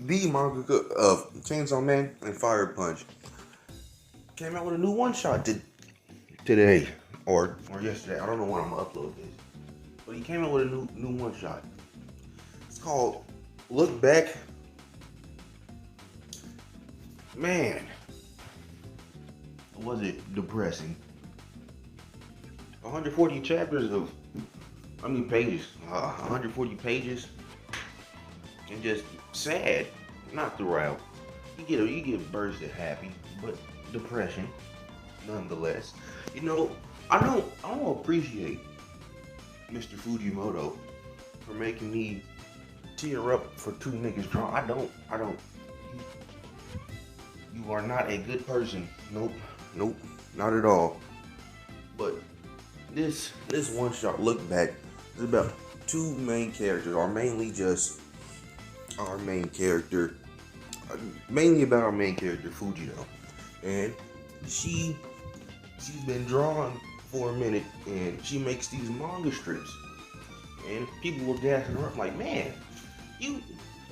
The mangaka of Chainsaw Man and Fire Punch, came out with a new one shot today or yesterday. I don't know when I'm gonna upload this, but he came out with a new one shot. It's called Look Back. Man, was it depressing? 140 chapters of, pages. 140 pages, and just sad. Not throughout. You get bursts of happy, but depression, nonetheless. You know, I don't appreciate Mr. Fujimoto for making me tear up for two niggas drawn. I don't. You are not a good person. Nope, not at all. But this one shot look back is about two main characters, or mainly just our main character, mainly about our main character Fujito, and she's been drawn for a minute, and she makes these manga strips, and people were gassing her up like, man, you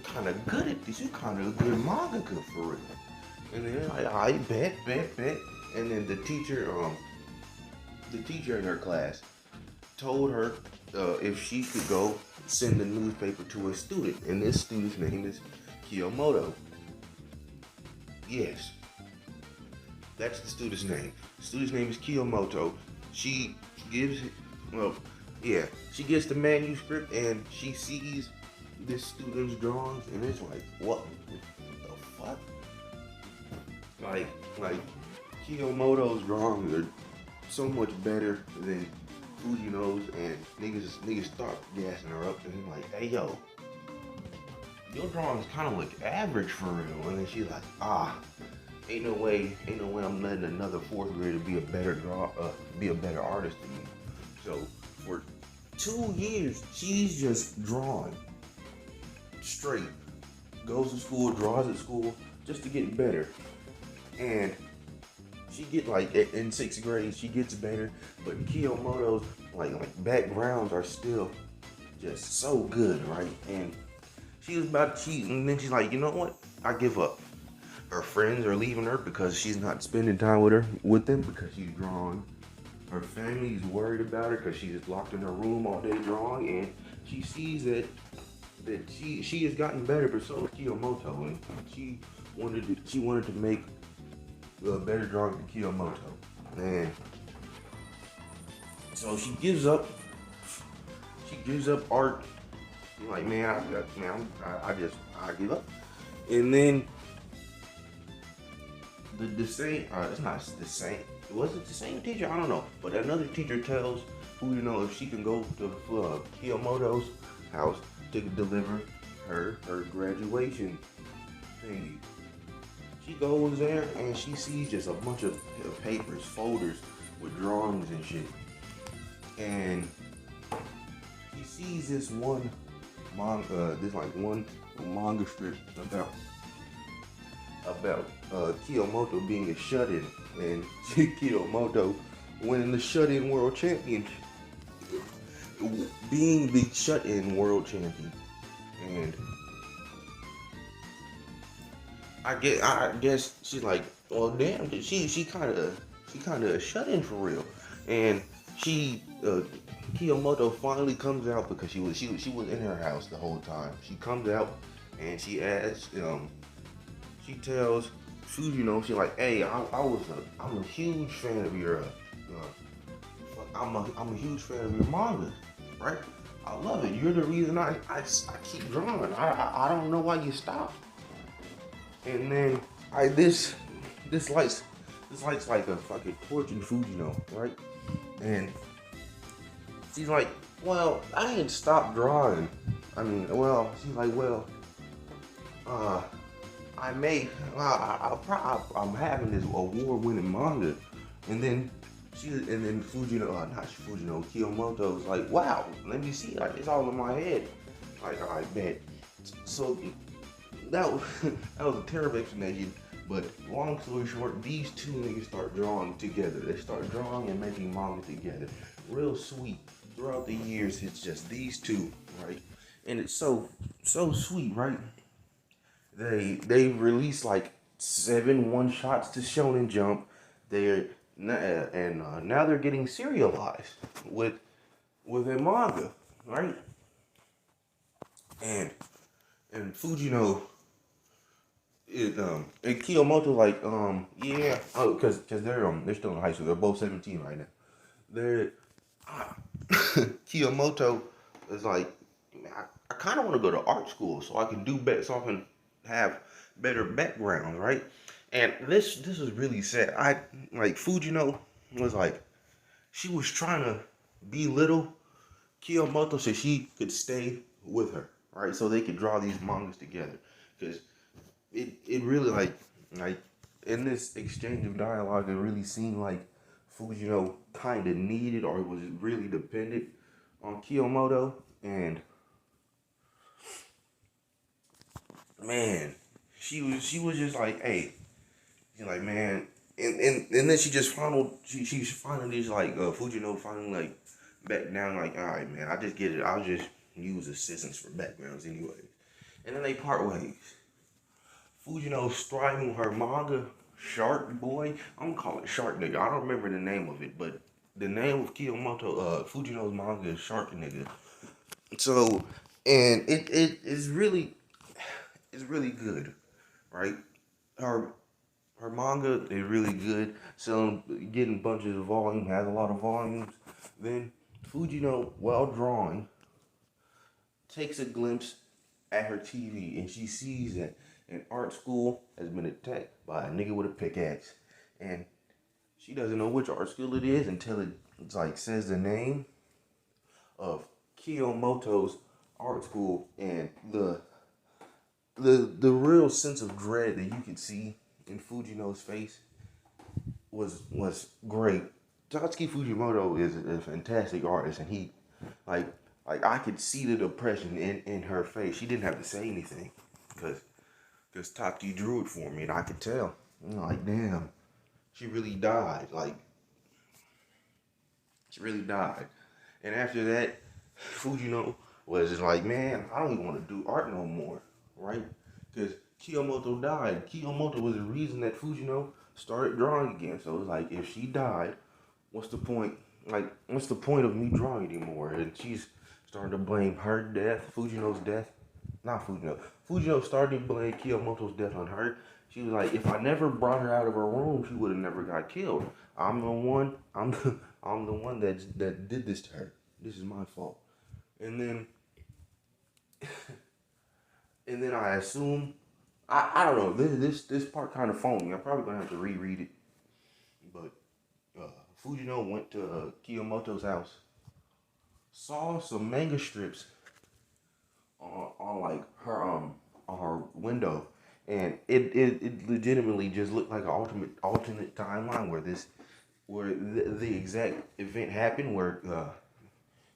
kind of good at this, you kind of a good mangaka for real. And then I bet, and then the teacher in her class told her if she could go send the newspaper to a student, and this student's name is Kiyomoto. Yes, that's the student's name. The student's name is Kiyomoto. She gives the manuscript, and she sees this student's drawings, and it's like, what the fuck? Like Kiyomoto's drawings are so much better than Fujino's, and niggas start gassing her up, and I'm like, hey yo, your drawings kind of look average for real. And then she's like, ain't no way I'm letting another fourth grader be a better artist than me. So for 2 years, she's just drawing straight, goes to school, draws at school just to get better. And she get like in 6th grade, she gets better, but Kiyomoto's like backgrounds are still just so good, right? And and then she's like, you know what? I give up. Her friends are leaving her because she's not spending time with them because she's drawing. Her family's worried about her because she's locked in her room all day drawing, and she sees that she has gotten better, but so is Kiyomoto, and she wanted to make a better drawing than Kiyomoto, and so she gives up art. I'm like, man, I give up. And then the same, it's not the same. Was it the same teacher? I don't know. But another teacher tells Fujino if she can go to Kiyomoto's house to deliver her graduation thingy. She goes there and she sees just a bunch of papers, folders with drawings and shit. And she sees this one manga strip about Kiyomoto being a shut-in, and Kiyomoto winning the shut-in world champion, being the shut-in world champion. And I guess she's like, well, damn, she kind of a shut-in for real. And Kiyomoto finally comes out because she was in her house the whole time. She comes out and she asks, she tells Fujino, she's like, hey, I'm a huge fan of your I'm a huge fan of your manga, right? I love it. You're the reason I keep drawing. I don't know why you stopped. And then this lights like a fucking torch in Fujino, right? And she's like, well, I ain't stopped drawing. She's like, well, I'm having this award-winning manga. And then Kiyomoto was like, wow, let me see, like, it's all in my head. Like, I bet. So that was that was a terrible explanation. But long story short, these two niggas start drawing together. They start drawing and making manga together. Real sweet. Throughout the years, it's just these two, right? And it's so sweet, right? They released like 7 one shots to Shonen Jump. They're and now they're getting serialized with a manga, right? And Fujino and Kiyomoto like yeah, oh, cause they're still in high school. They're both 17 right now. They're Kiyomoto is like, I kind of want to go to art school so I can do better, so I can have better backgrounds, right? And this is really sad. I like Fujino was like, she was trying to belittle Kiyomoto so she could stay with her, right? So they could draw these mangas together, because it really like in this exchange of dialogue, it really seemed like Fujino kind of needed or was really dependent on Kiyomoto, and man, she was just like, hey, she's like, man, and then she just she's finally just like Fujino finally like back down, like, all right, man, I just get it, I'll just use assistants for backgrounds anyway, and then they part ways. Fujino striving her manga Shark Boy. I'm gonna call it Shark Nigga. I don't remember the name of it, but the name of Kiyomoto Fujino's manga is Shark Nigga. So, and it is really, it's really good, right? Her her manga is really good. Selling, getting bunches of volume, has a lot of volumes. Then Fujino, while drawing, takes a glimpse at her TV and she sees that an art school has been attacked by a nigga with a pickaxe. And she doesn't know which art school it is until it's like says the name of Kiyomoto's art school, and the real sense of dread that you could see in Fujino's face was great. Tatsuki Fujimoto is a fantastic artist, and he like I could see the depression in her face. She didn't have to say anything because Tatsuki drew it for me, and I could tell. You know, like, damn, she really died. Like, she really died. And after that, Fujino was just like, man, I don't even want to do art no more, right? Because Kiyomoto died. Kiyomoto was the reason that Fujino started drawing again. So it's like, if she died, what's the point? Like, what's the point of me drawing anymore? And she's starting to blame her death, Fujino's death. Not Fujino. Fujino started to blame Kiyomoto's death on her. She was like, if I never brought her out of her room, she would have never got killed. I'm the one. I'm the one that did this to her. This is my fault. And then I assume I don't know. This part kind of phoned me. I'm probably gonna have to reread it. But Fujino went to Kiyomoto's house, saw some manga strips on like her on her window, and it legitimately just looked like an alternate timeline where the exact event happened where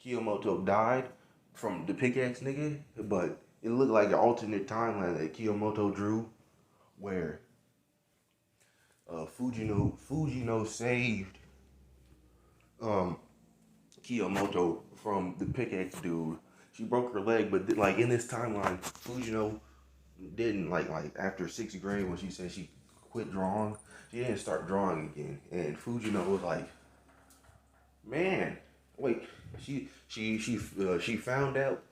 Kiyomoto died from the pickaxe nigga, but it looked like an alternate timeline that Kiyomoto drew where Fujino saved um Kiyomoto from the pickaxe dude. She broke her leg, but like in this timeline, Fujino didn't like after sixth grade when she said she quit drawing. She didn't start drawing again, and Fujino was like, "Man, wait." She found out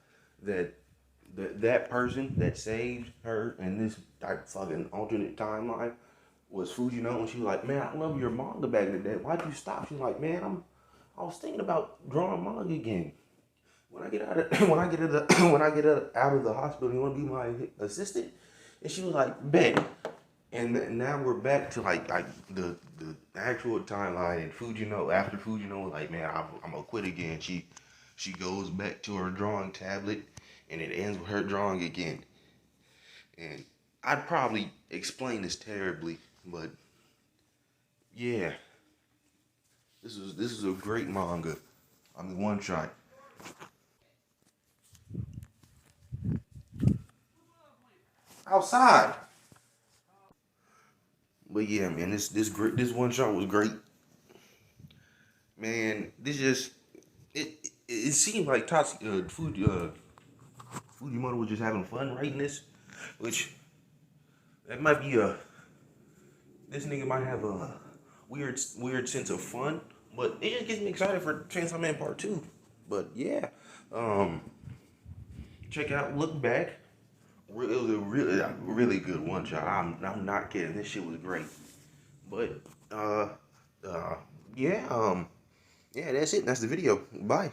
that that person that saved her in this like fucking alternate timeline was Fujino, and she was like, "Man, I love your manga back in the day. Why'd you stop?" She's like, "Man, I was thinking about drawing manga again. When I get out of when I get out of the hospital, you want to be my assistant?" And she was like, "Bet." And now we're back to like the actual timeline. And Fujino, after Fujino was like, "Man, I'm gonna quit again." She goes back to her drawing tablet, and it ends with her drawing again. And I'd probably explain this terribly, but yeah, this is a great manga. I mean, one shot. outside. But yeah, man, this one shot was great. Man, this just it seemed like Tatsuki, Fujimoto was just having fun writing this, which that might be this nigga might have a weird sense of fun, but it just gets me excited for Chainsaw Man Part 2. But yeah, um, check out Look Back. It was a really good one shot. I'm not kidding. This shit was great. But uh, yeah, yeah, that's it. That's the video. Bye.